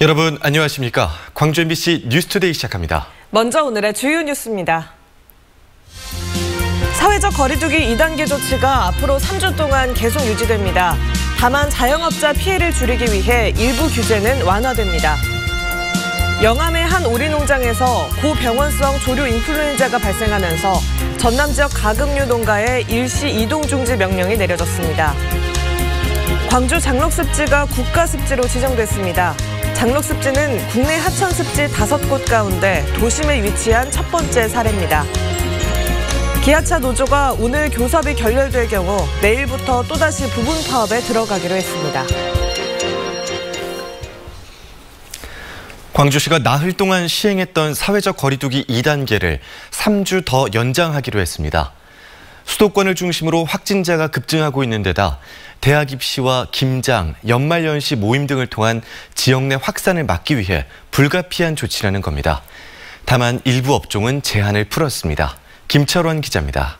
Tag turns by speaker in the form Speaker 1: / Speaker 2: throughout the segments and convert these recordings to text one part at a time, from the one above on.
Speaker 1: 여러분 안녕하십니까? 광주 MBC 뉴스투데이 시작합니다.
Speaker 2: 먼저 오늘의 주요 뉴스입니다. 사회적 거리두기 2단계 조치가 앞으로 3주 동안 계속 유지됩니다. 다만 자영업자 피해를 줄이기 위해 일부 규제는 완화됩니다. 영암의 한 오리농장에서 고병원성 조류 인플루엔자가 발생하면서 전남 지역 가금류 농가에 일시 이동 중지 명령이 내려졌습니다. 광주 장록습지가 국가습지로 지정됐습니다. 장록습지는 국내 하천습지 5곳 가운데 도심에 위치한 첫 번째 사례입니다. 기아차 노조가 오늘 교섭이 결렬될 경우 내일부터 또다시 부분 파업에 들어가기로 했습니다.
Speaker 1: 광주시가 나흘 동안 시행했던 사회적 거리두기 2단계를 3주 더 연장하기로 했습니다. 수도권을 중심으로 확진자가 급증하고 있는 데다 대학 입시와 김장, 연말연시 모임 등을 통한 지역 내 확산을 막기 위해 불가피한 조치라는 겁니다. 다만 일부 업종은 제한을 풀었습니다. 김철원 기자입니다.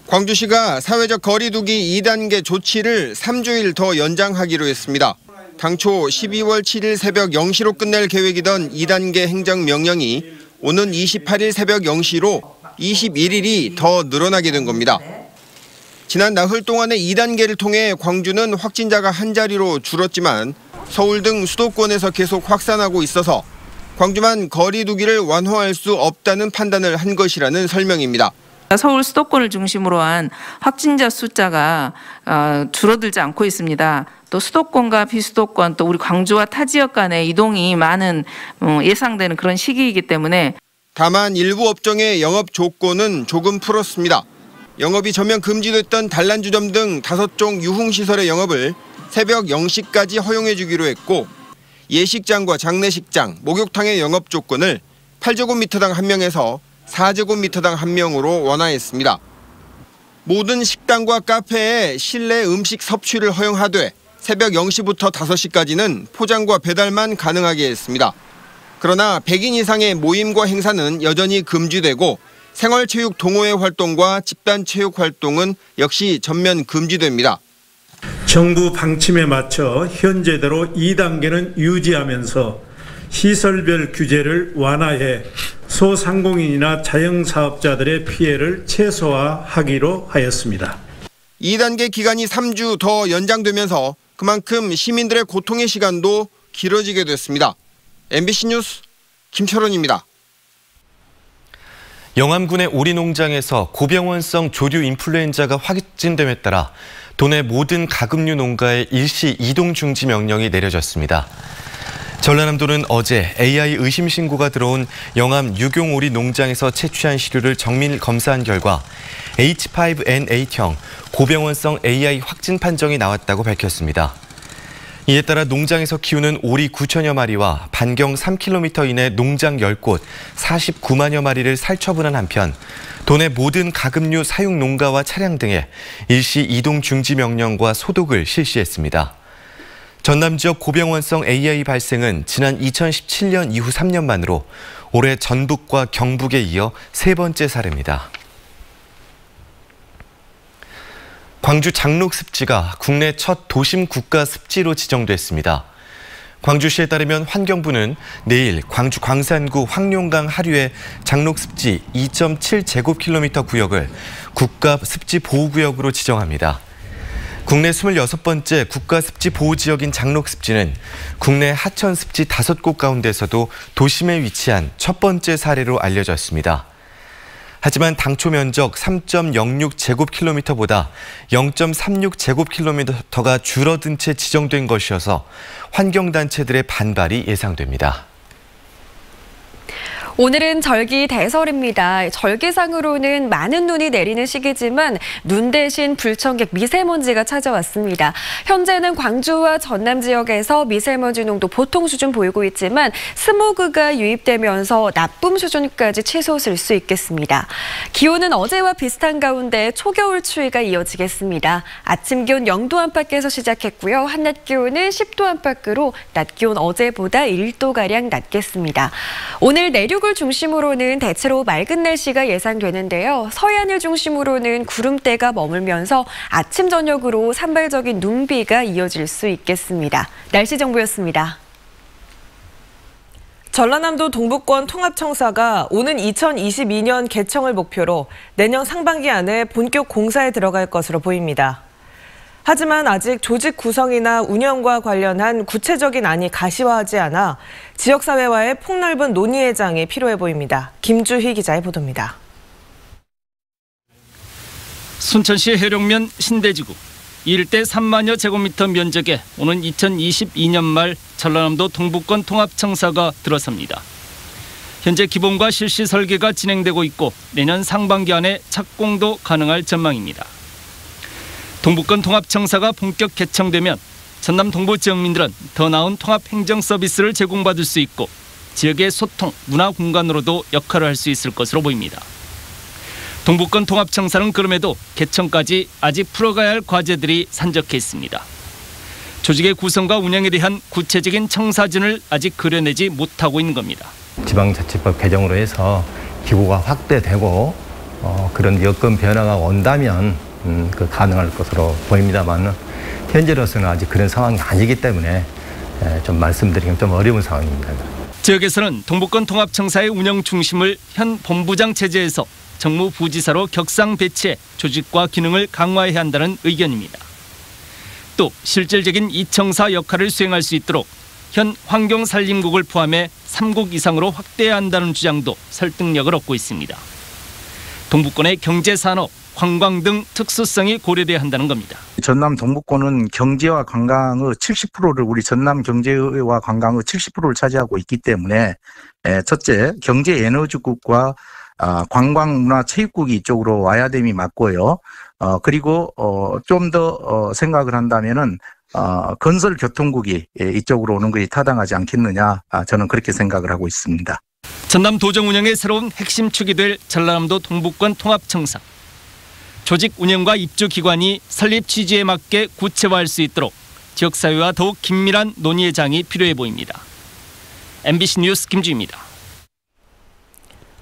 Speaker 3: 광주시가 사회적 거리두기 2단계 조치를 3주일 더 연장하기로 했습니다. 당초 12월 7일 새벽 0시로 끝낼 계획이던 2단계 행정명령이 오는 28일 새벽 0시로 21일이 더 늘어나게 된 겁니다. 지난 나흘 동안의 2단계를 통해 광주는 확진자가 한 자리로 줄었지만 서울 등 수도권에서 계속 확산하고 있어서 광주만 거리두기를 완화할 수 없다는 판단을 한 것이라는 설명입니다.
Speaker 4: 서울 수도권을 중심으로 한 확진자 숫자가 줄어들지 않고 있습니다. 또 수도권과 비수도권 또 우리 광주와 타 지역 간의 이동이 많은 예상되는 그런 시기이기 때문에
Speaker 3: 다만 일부 업종의 영업 조건은 조금 풀었습니다. 영업이 전면 금지됐던 단란주점 등 5종 유흥시설의 영업을 새벽 0시까지 허용해 주기로 했고 예식장과 장례식장, 목욕탕의 영업 조건을 8제곱미터당 1명에서 4제곱미터당 1명으로 완화했습니다. 모든 식당과 카페에 실내 음식 섭취를 허용하되 새벽 0시부터 5시까지는 포장과 배달만 가능하게 했습니다. 그러나 100인 이상의 모임과 행사는 여전히 금지되고 생활체육 동호회 활동과 집단체육 활동은 역시 전면 금지됩니다.
Speaker 5: 정부 방침에 맞춰 현재대로 2단계는 유지하면서 시설별 규제를 완화해 소상공인이나 자영사업자들의 피해를 최소화하기로 하였습니다.
Speaker 3: 2단계 기간이 3주 더 연장되면서 그만큼 시민들의 고통의 시간도 길어지게 됐습니다. MBC 뉴스 김철원입니다.
Speaker 1: 영암군의 오리농장에서 고병원성 조류 인플루엔자가 확진됨에 따라 도내 모든 가금류 농가에 일시 이동 중지 명령이 내려졌습니다. 전라남도는 어제 AI 의심 신고가 들어온 영암 유경오리 농장에서 채취한 시료를 정밀 검사한 결과 H5N8형 고병원성 AI 확진 판정이 나왔다고 밝혔습니다. 이에 따라 농장에서 키우는 오리 9천여 마리와 반경 3km 이내 농장 10곳 49만여 마리를 살처분한 한편 도내 모든 가금류 사육 농가와 차량 등에 일시 이동 중지 명령과 소독을 실시했습니다. 전남 지역 고병원성 AI 발생은 지난 2017년 이후 3년 만으로 올해 전북과 경북에 이어 3번째 사례입니다. 광주 장록습지가 국내 첫 도심 국가 습지로 지정됐습니다. 광주시에 따르면 환경부는 내일 광주 광산구 황룡강 하류의 장록습지 2.7제곱킬로미터 구역을 국가 습지 보호구역으로 지정합니다. 국내 26번째 국가습지 보호지역인 장록습지는 국내 하천습지 5곳 가운데서도 도심에 위치한 첫 번째 사례로 알려졌습니다. 하지만 당초 면적 3.06제곱킬로미터보다 0.36제곱킬로미터가 줄어든 채 지정된 것이어서 환경단체들의 반발이 예상됩니다.
Speaker 6: 오늘은 절기 대설입니다. 절기상으로는 많은 눈이 내리는 시기지만 눈 대신 불청객 미세먼지가 찾아왔습니다. 현재는 광주와 전남 지역에서 미세먼지 농도 보통 수준 보이고 있지만 스모그가 유입되면서 나쁨 수준까지 치솟을 수 있겠습니다. 기온은 어제와 비슷한 가운데 초겨울 추위가 이어지겠습니다. 아침 기온 0도 안팎에서 시작했고요. 한낮 기온은 10도 안팎으로 낮 기온 어제보다 1도가량 낮겠습니다. 오늘 내륙을 서울 중심으로는 대체로 맑은 날씨가 예상되는데요. 서해안을 중심으로는 구름대가 머물면서 아침 저녁으로 산발적인 눈비가 이어질 수 있겠습니다. 날씨 정보였습니다.
Speaker 2: 전라남도 동북권 통합청사가 오는 2022년 개청을 목표로 내년 상반기 안에 본격 공사에 들어갈 것으로 보입니다. 하지만 아직 조직 구성이나 운영과 관련한 구체적인 안이 가시화하지 않아 지역사회와의 폭넓은 논의의 장이 필요해 보입니다. 김주희 기자의 보도입니다.
Speaker 7: 순천시 해룡면 신대지구. 이 일대 3만여 제곱미터 면적에 오는 2022년 말 전라남도 동북권 통합청사가 들어섭니다. 현재 기본과 실시 설계가 진행되고 있고 내년 상반기 안에 착공도 가능할 전망입니다. 동북권 통합청사가 본격 개청되면 전남 동부 지역민들은 더 나은 통합 행정 서비스를 제공받을 수 있고 지역의 소통, 문화 공간으로도 역할을 할 수 있을 것으로 보입니다. 동북권 통합청사는 그럼에도 개청까지 아직 풀어가야 할 과제들이 산적해 있습니다. 조직의 구성과 운영에 대한 구체적인 청사진을 아직 그려내지 못하고 있는 겁니다.
Speaker 8: 지방자치법 개정으로 해서 기구가 확대되고 그런 여건 변화가 온다면 가능할 것으로 보입니다만 현재로서는 아직 그런 상황이 아니기 때문에 좀 말씀드리기는 좀 어려운 상황입니다.
Speaker 7: 지역에서는 동북권 통합청사의 운영 중심을 현 본부장 체제에서 정무부지사로 격상 배치해 조직과 기능을 강화해야 한다는 의견입니다. 또 실질적인 이 청사 역할을 수행할 수 있도록 현 환경산림국을 포함해 3국 이상으로 확대해야 한다는 주장도 설득력을 얻고 있습니다. 동북권의 경제산업, 관광 등 특수성이 고려돼야 한다는 겁니다.
Speaker 9: 전남 동북권은 경제와 관광의 70%를 우리 전남 경제와 관광의 70%를 차지하고 있기 때문에 첫째 경제 에너지국과 관광문화체육국이 이쪽으로 와야 됨이 맞고요. 그리고 좀 더 생각을 한다면은 건설교통국이 이쪽으로 오는 것이 타당하지 않겠느냐, 저는 그렇게 생각을 하고 있습니다.
Speaker 7: 전남 도정 운영의 새로운 핵심 축이 될 전라남도 동북권 통합청사. 조직 운영과 입주 기관이 설립 취지에 맞게 구체화할 수 있도록 지역사회와 더욱 긴밀한 논의의 장이 필요해 보입니다. MBC 뉴스 김주희입니다.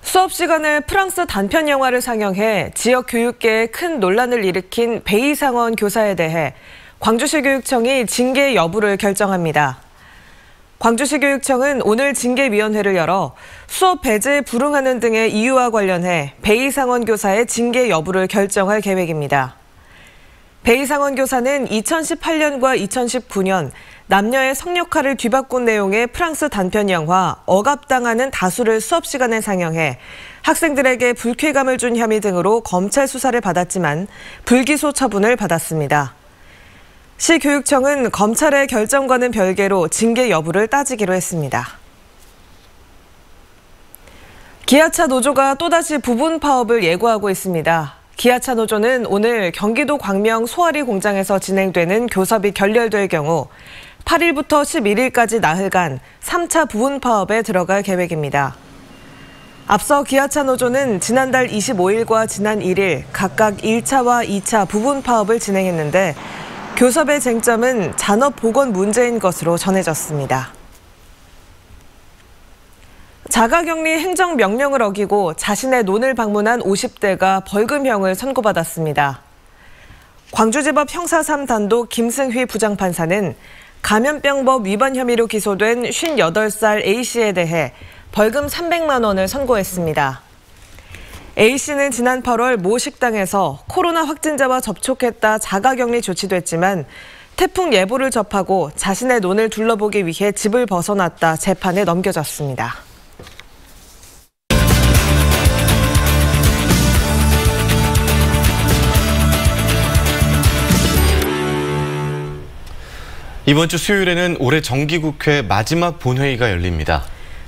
Speaker 2: 수업 시간에 프랑스 단편 영화를 상영해 지역 교육계에 큰 논란을 일으킨 베이상원 교사에 대해 광주시 교육청이 징계 여부를 결정합니다. 광주시 교육청은 오늘 징계위원회를 열어 수업 배제에 불응하는 등의 이유와 관련해 베이상원 교사의 징계 여부를 결정할 계획입니다. 베이상원 교사는 2018년과 2019년 남녀의 성역할을 뒤바꾼 내용의 프랑스 단편 영화 억압당하는 다수를 수업 시간에 상영해 학생들에게 불쾌감을 준 혐의 등으로 검찰 수사를 받았지만 불기소 처분을 받았습니다. 시 교육청은 검찰의 결정과는 별개로 징계 여부를 따지기로 했습니다. 기아차 노조가 또다시 부분 파업을 예고하고 있습니다. 기아차 노조는 오늘 경기도 광명 소아리 공장에서 진행되는 교섭이 결렬될 경우 8일부터 11일까지 나흘간 3차 부분 파업에 들어갈 계획입니다. 앞서 기아차 노조는 지난달 25일과 지난 1일 각각 1차와 2차 부분 파업을 진행했는데 교섭의 쟁점은 잔업보건 문제인 것으로 전해졌습니다. 자가격리 행정명령을 어기고 자신의 논을 방문한 50대가 벌금형을 선고받았습니다. 광주지법 형사 3단독 김승휘 부장판사는 감염병법 위반 혐의로 기소된 58살 A씨에 대해 벌금 300만 원을 선고했습니다. A씨는 지난 8월 모 식당에서 코로나 확진자와 접촉했다 자가격리 조치됐지만 태풍 예보를 접하고 자신의 논을 둘러보기 위해 집을 벗어났다 재판에 넘겨졌습니다.
Speaker 1: 이번 주 수요일에는 올해 정기국회 마지막 본회의가 열립니다.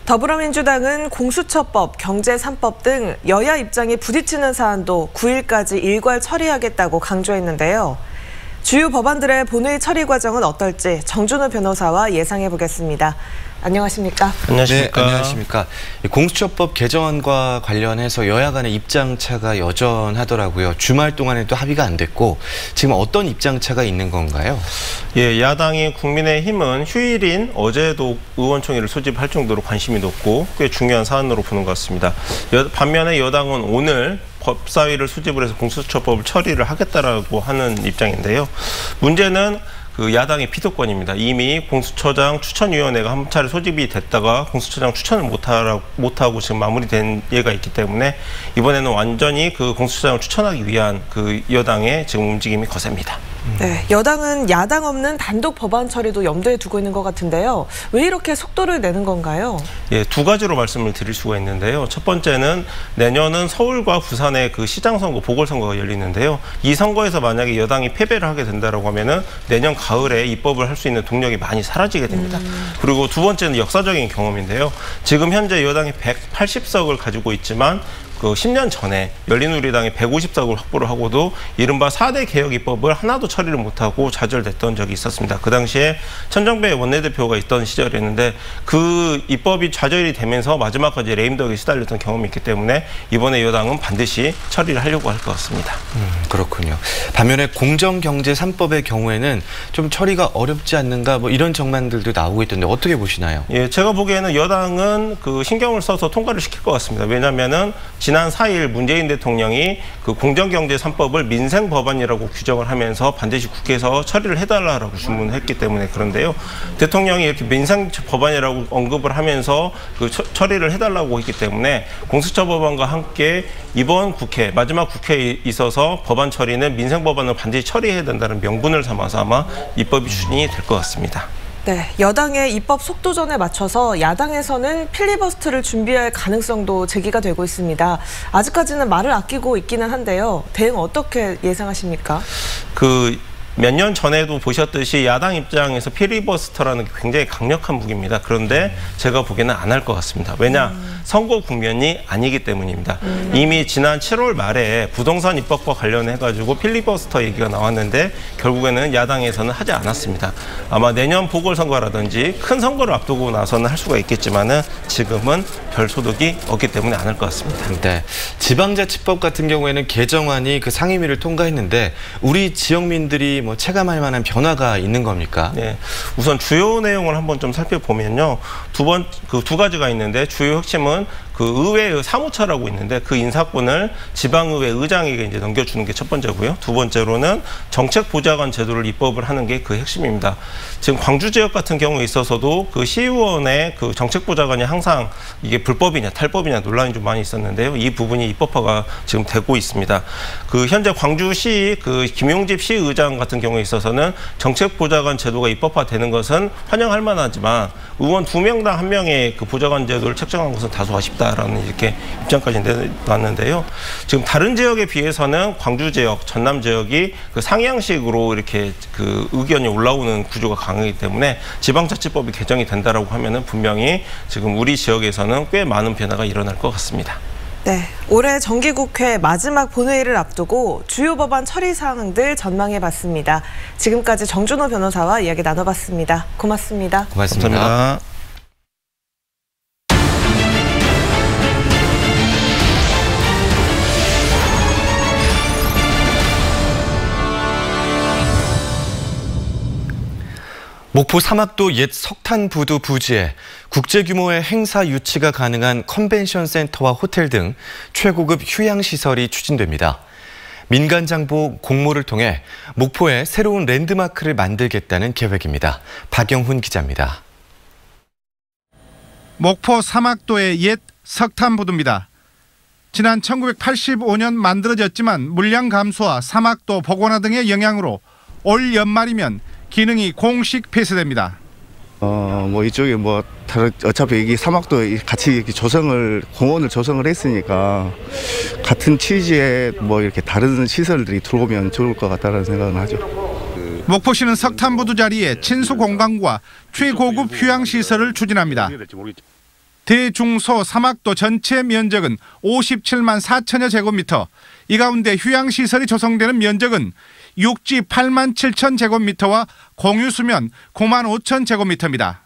Speaker 2: 더불어민주당은 공수처법, 경제 3법 등 여야 입장이 부딪히는 사안도 9일까지 일괄 처리하겠다고 강조했는데요. 주요 법안들의 본회의 처리 과정은 어떨지 정준우 변호사와 예상해 보겠습니다. 안녕하십니까?
Speaker 1: 안녕하십니까? 네, 안녕하십니까? 공수처법 개정안과 관련해서 여야 간의 입장차가 여전하더라고요. 주말 동안에도 합의가 안 됐고 지금 어떤 입장차가 있는 건가요?
Speaker 10: 예, 야당인 국민의힘은 휴일인 어제도 의원총회를 소집할 정도로 관심이 높고 꽤 중요한 사안으로 보는 것 같습니다. 반면에 여당은 오늘 법사위를 소집을 해서 공수처법을 처리를 하겠다라고 하는 입장인데요. 문제는 그 야당의 피도권입니다. 이미 공수처장 추천위원회가 한 차례 소집이 됐다가 공수처장 추천을 못하고 지금 마무리된 예가 있기 때문에 이번에는 완전히 그 공수처장을 추천하기 위한 그 여당의 지금 움직임이 거셉니다.
Speaker 2: 네, 여당은 야당 없는 단독 법안 처리도 염두에 두고 있는 것 같은데요. 왜 이렇게 속도를 내는 건가요?
Speaker 10: 예, 두 가지로 말씀을 드릴 수가 있는데요. 첫 번째는 내년은 서울과 부산의 그 시장 선거, 보궐선거가 열리는데요. 이 선거에서 만약에 여당이 패배를 하게 된다라고 하면은 내년 가을에 입법을 할 수 있는 동력이 많이 사라지게 됩니다. 그리고 두 번째는 역사적인 경험인데요. 지금 현재 여당이 180석을 가지고 있지만 그 10년 전에 열린우리당이 150석을 확보를 하고도 이른바 4대 개혁 입법을 하나도 처리를 못하고 좌절됐던 적이 있었습니다. 그 당시에 천정배 원내대표가 있던 시절이었는데 그 입법이 좌절이 되면서 마지막까지 레임덕에 시달렸던 경험이 있기 때문에 이번에 여당은 반드시 처리를 하려고 할 것 같습니다.
Speaker 1: 그렇군요. 반면에 공정경제 3법의 경우에는 좀 처리가 어렵지 않는가 뭐 이런 전망들도 나오고 있던데 어떻게 보시나요?
Speaker 10: 예, 제가 보기에는 여당은 그 신경을 써서 통과를 시킬 것 같습니다. 왜냐하면은 지난 4일 문재인 대통령이 그 공정경제 3법을 민생법안이라고 규정을 하면서 반드시 국회에서 처리를 해달라고 주문을 했기 때문에 그런데요. 대통령이 이렇게 민생법안이라고 언급을 하면서 그 처리를 해달라고 했기 때문에 공수처 법안과 함께 이번 국회, 마지막 국회에 있어서 법안 처리는 민생법안을 반드시 처리해야 된다는 명분을 삼아서 아마 입법이 추진이 될 것 같습니다.
Speaker 2: 네, 여당의 입법 속도전에 맞춰서 야당에서는 필리버스터를 준비할 가능성도 제기가 되고 있습니다. 아직까지는 말을 아끼고 있기는 한데요. 대응 어떻게 예상하십니까?
Speaker 10: 몇 년 전에도 보셨듯이 야당 입장에서 필리버스터라는 게 굉장히 강력한 무기입니다. 그런데 제가 보기에는 안 할 것 같습니다. 왜냐? 선거 국면이 아니기 때문입니다. 이미 지난 7월 말에 부동산 입법과 관련해가지고 필리버스터 얘기가 나왔는데 결국에는 야당에서는 하지 않았습니다. 아마 내년 보궐선거라든지 큰 선거를 앞두고 나서는 할 수가 있겠지만은 지금은 별 소득이 없기 때문에 안 할 것 같습니다.
Speaker 1: 네, 지방자치법 같은 경우에는 개정안이 그 상임위를 통과했는데 우리 지역민들이 뭐 체감할 만한 변화가 있는 겁니까?
Speaker 10: 네, 우선 주요 내용을 한번 좀 살펴보면요. 두 가지가 있는데 주요 핵심은 그 의회의 사무처라고 있는데 그 인사권을 지방의회 의장에게 이제 넘겨주는 게 첫 번째고요. 두 번째로는 정책보좌관 제도를 입법을 하는 게 그 핵심입니다. 지금 광주 지역 같은 경우에 있어서도 그 시의원의 그 정책보좌관이 항상 이게 불법이냐 탈법이냐 논란이 좀 많이 있었는데요. 이 부분이 입법화가 지금 되고 있습니다. 그 현재 광주시 그 김용집 시의장 같은 경우에 있어서는 정책보좌관 제도가 입법화되는 것은 환영할 만하지만 의원 2명당 1명의 그 보좌관 제도를 책정한 것은 다소 아쉽다라는 이렇게 입장까지 내놨는데요. 지금 다른 지역에 비해서는 광주 지역, 전남 지역이 그 상향식으로 이렇게 그 의견이 올라오는 구조가 강하기 때문에 지방자치법이 개정이 된다라고 하면은 분명히 지금 우리 지역에서는 꽤 많은 변화가 일어날 것 같습니다.
Speaker 2: 네, 올해 정기국회 마지막 본회의를 앞두고 주요 법안 처리 사항들 전망해봤습니다. 지금까지 정준호 변호사와 이야기 나눠봤습니다. 고맙습니다.
Speaker 1: 고맙습니다.
Speaker 10: 감사합니다.
Speaker 1: 목포 사막도 옛 석탄부두 부지에 국제 규모의 행사 유치가 가능한 컨벤션 센터와 호텔 등 최고급 휴양시설이 추진됩니다. 민간 정보 공모를 통해 목포에 새로운 랜드마크를 만들겠다는 계획입니다. 박영훈 기자입니다.
Speaker 11: 목포 사막도의 옛 석탄부두입니다. 지난 1985년 만들어졌지만 물량 감소와 사막도 복원화 등의 영향으로 올 연말이면 기능이 공식 폐쇄됩니다.
Speaker 12: 이쪽에 어차피 이게 사막도 같이 이렇게 공원을 조성을 했으니까 같은 취지에 이렇게 다른 시설들이 들어오면 좋을 것 같다는 생각은 하죠.
Speaker 11: 목포시는 석탄부두 자리에 친수 공간과 최고급 휴양시설을 추진합니다. 대중소 사막도 전체 면적은 57만 4천여 제곱미터, 이 가운데 휴양시설이 조성되는 면적은 육지 8만 7천 제곱미터와 공유수면 9만 5천 제곱미터입니다.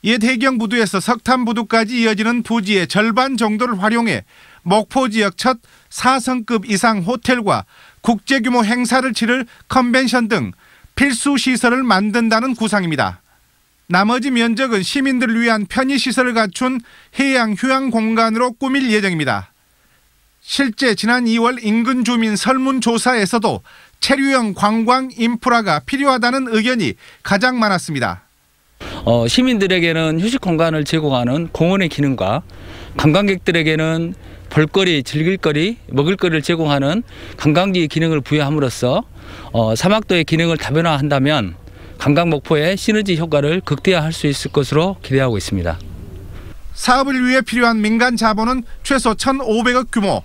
Speaker 11: 옛 해경부두에서 석탄부두까지 이어지는 부지의 절반 정도를 활용해 목포 지역 첫 4성급 이상 호텔과 국제규모 행사를 치를 컨벤션 등 필수 시설을 만든다는 구상입니다. 나머지 면적은 시민들을 위한 편의시설을 갖춘 해양 휴양 공간으로 꾸밀 예정입니다. 실제 지난 2월 인근 주민 설문조사에서도 체류형 관광 인프라가 필요하다는 의견이 가장 많았습니다.
Speaker 13: 시민들에게는 휴식 공간을 제공하는 공원의 기능과 관광객들에게는 볼거리, 즐길거리, 먹을거리를 제공하는 관광지의 기능을 부여함으로써 사막도의 기능을 다변화한다면 관광 목포의 시너지 효과를 극대화할 수 있을 것으로 기대하고 있습니다.
Speaker 11: 사업을 위해 필요한 민간 자본은 최소 1,500억 규모.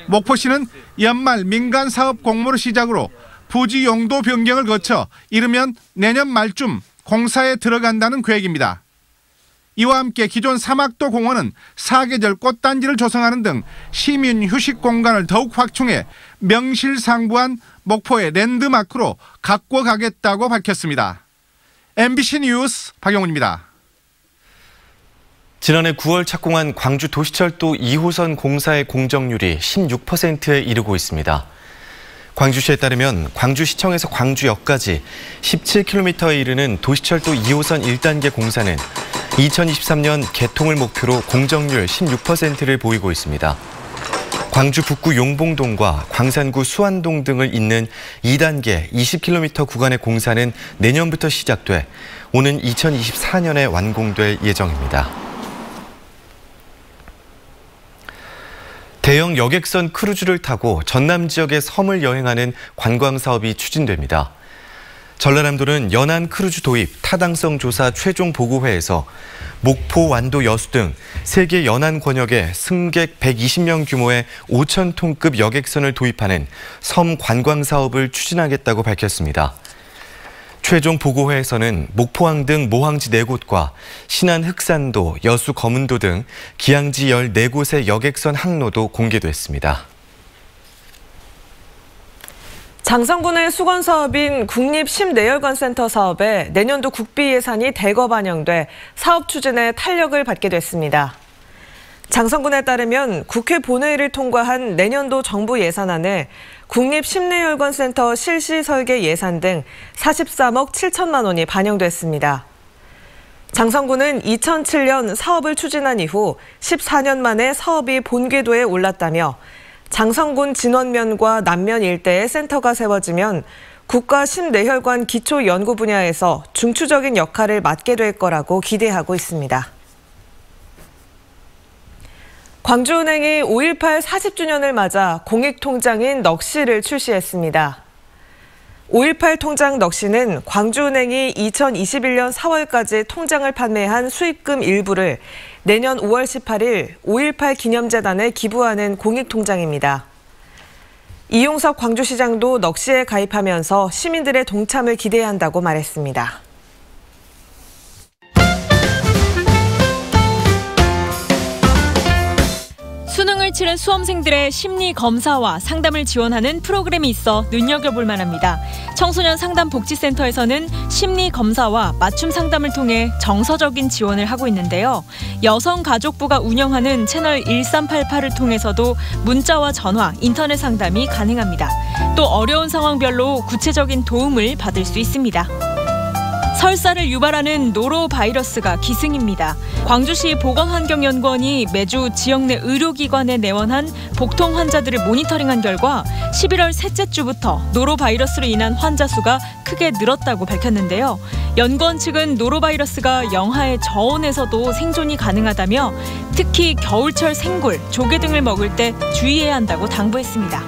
Speaker 11: 목포시는 연말 민간 사업 공모를 시작으로 부지 용도 변경을 거쳐 이르면 내년 말쯤 공사에 들어간다는 계획입니다. 이와 함께 기존 사막도 공원은 사계절 꽃단지를 조성하는 등 시민 휴식 공간을 더욱 확충해 명실상부한 목포의 랜드마크로 가꿔가겠다고 밝혔습니다. MBC 뉴스 박영훈입니다.
Speaker 1: 지난해 9월 착공한 광주 도시철도 2호선 공사의 공정률이 16%에 이르고 있습니다. 광주시에 따르면 광주시청에서 광주역까지 17km에 이르는 도시철도 2호선 1단계 공사는 2023년 개통을 목표로 공정률 16%를 보이고 있습니다. 광주 북구 용봉동과 광산구 수안동 등을 잇는 2단계 20km 구간의 공사는 내년부터 시작돼 오는 2024년에 완공될 예정입니다. 대형 여객선 크루즈를 타고 전남 지역의 섬을 여행하는 관광 사업이 추진됩니다. 전라남도는 연안 크루즈 도입 타당성 조사 최종 보고회에서 목포, 완도, 여수 등 세계 연안 권역에 승객 120명 규모의 5,000톤급 여객선을 도입하는 섬 관광 사업을 추진하겠다고 밝혔습니다. 최종 보고회에서는 목포항 등 모항지 4곳과 신안 흑산도, 여수 거문도 등 기항지 14곳의 여객선 항로도 공개됐습니다.
Speaker 2: 장성군의 수건 사업인 국립심내혈관센터 사업에 내년도 국비 예산이 대거 반영돼 사업 추진에 탄력을 받게 됐습니다. 장성군에 따르면 국회 본회의를 통과한 내년도 정부 예산안에 국립심내혈관센터 실시 설계 예산 등 43억 7천만 원이 반영됐습니다. 장성군은 2007년 사업을 추진한 이후 14년 만에 사업이 본궤도에 올랐다며 장성군 진원면과 남면 일대에 센터가 세워지면 국가 심내혈관 기초 연구 분야에서 중추적인 역할을 맡게 될 거라고 기대하고 있습니다. 광주은행이 5.18 40주년을 맞아 공익통장인 넋시를 출시했습니다. 5.18 통장 넋시는 광주은행이 2021년 4월까지 통장을 판매한 수익금 일부를 내년 5월 18일 5.18 기념재단에 기부하는 공익통장입니다. 이용석 광주시장도 넋시에 가입하면서 시민들의 동참을 기대한다고 말했습니다.
Speaker 14: 수능을 치른 수험생들의 심리 검사와 상담을 지원하는 프로그램이 있어 눈여겨볼 만합니다. 청소년 상담복지센터에서는 심리 검사와 맞춤 상담을 통해 정서적인 지원을 하고 있는데요. 여성가족부가 운영하는 채널 1388을 통해서도 문자와 전화, 인터넷 상담이 가능합니다. 또 어려운 상황별로 구체적인 도움을 받을 수 있습니다. 설사를 유발하는 노로바이러스가 기승입니다. 광주시 보건환경연구원이 매주 지역 내 의료기관에 내원한 복통 환자들을 모니터링한 결과 11월 셋째 주부터 노로바이러스로 인한 환자 수가 크게 늘었다고 밝혔는데요. 연구원 측은 노로바이러스가 영하의 저온에서도 생존이 가능하다며 특히 겨울철 생굴, 조개 등을 먹을 때 주의해야 한다고 당부했습니다.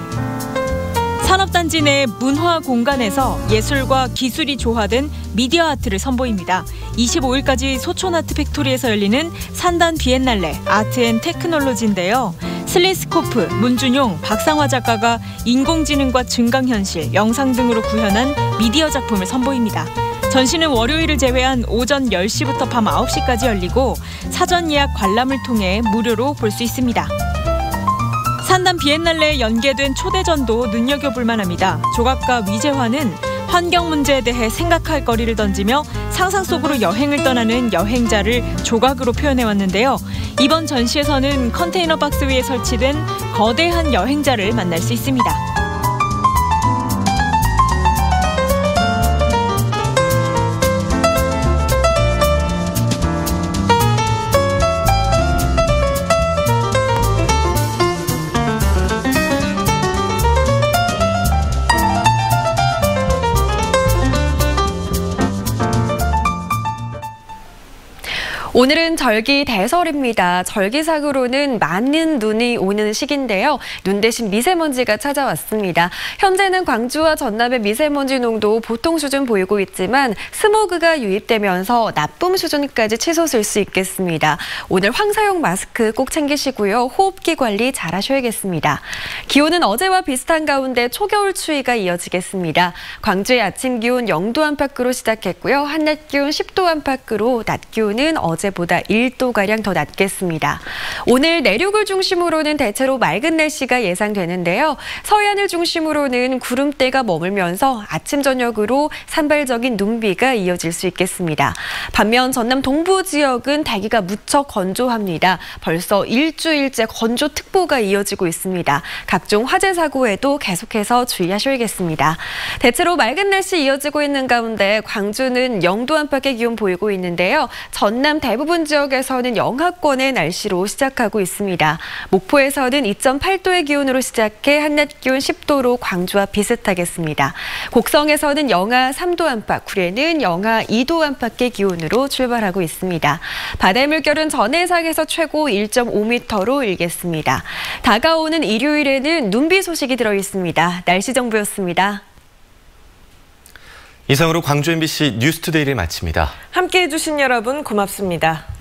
Speaker 14: 산업단지 내 문화 공간에서 예술과 기술이 조화된 미디어 아트를 선보입니다. 25일까지 소촌아트 팩토리에서 열리는 산단 비엔날레 아트앤테크놀로지인데요. 슬리스코프, 문준용, 박상화 작가가 인공지능과 증강현실, 영상 등으로 구현한 미디어 작품을 선보입니다. 전시는 월요일을 제외한 오전 10시부터 밤 9시까지 열리고 사전 예약 관람을 통해 무료로 볼 수 있습니다. 산담 비엔날레에 연계된 초대전도 눈여겨볼 만합니다. 조각가 위재환은 환경 문제에 대해 생각할 거리를 던지며 상상 속으로 여행을 떠나는 여행자를 조각으로 표현해왔는데요. 이번 전시에서는 컨테이너 박스 위에 설치된 거대한 여행자를 만날 수 있습니다.
Speaker 6: 오늘은 절기 대설입니다. 절기상으로는 많은 눈이 오는 시기인데요. 눈 대신 미세먼지가 찾아왔습니다. 현재는 광주와 전남의 미세먼지 농도 보통 수준 보이고 있지만 스모그가 유입되면서 나쁨 수준까지 치솟을 수 있겠습니다. 오늘 황사용 마스크 꼭 챙기시고요. 호흡기 관리 잘 하셔야겠습니다. 기온은 어제와 비슷한 가운데 초겨울 추위가 이어지겠습니다. 광주의 아침 기온 0도 안팎으로 시작했고요. 한낮 기온 10도 안팎으로 낮 기온은 어제보다 1도가량 더 낮겠습니다. 오늘 내륙을 중심으로는 대체로 맑은 날씨가 예상되는데요. 서해안을 중심으로는 구름대가 머물면서 아침 저녁으로 산발적인 눈비가 이어질 수 있겠습니다. 반면 전남 동부 지역은 대기가 무척 건조합니다. 벌써 일주일째 건조특보가 이어지고 있습니다. 각종 화재 사고에도 계속해서 주의하셔야겠습니다. 대체로 맑은 날씨 이어지고 있는 가운데 광주는 0도 안팎의 기온 보이고 있는데요. 전남 대부분 지역에서는 영하권의 날씨로 시작하고 있습니다. 목포에서는 2.8도의 기온으로 시작해 한낮 기온 10도로 광주와 비슷하겠습니다. 곡성에서는 영하 3도 안팎, 구례는 영하 2도 안팎의 기온으로 출발하고 있습니다. 바다의 물결은 전해상에서 최고 1.5m로 일겠습니다. 다가오는 일요일에는 눈비 소식이 들어 있습니다. 날씨 정보였습니다.
Speaker 1: 이상으로 광주 MBC 뉴스투데이를 마칩니다.
Speaker 2: 함께해 주신 여러분 고맙습니다.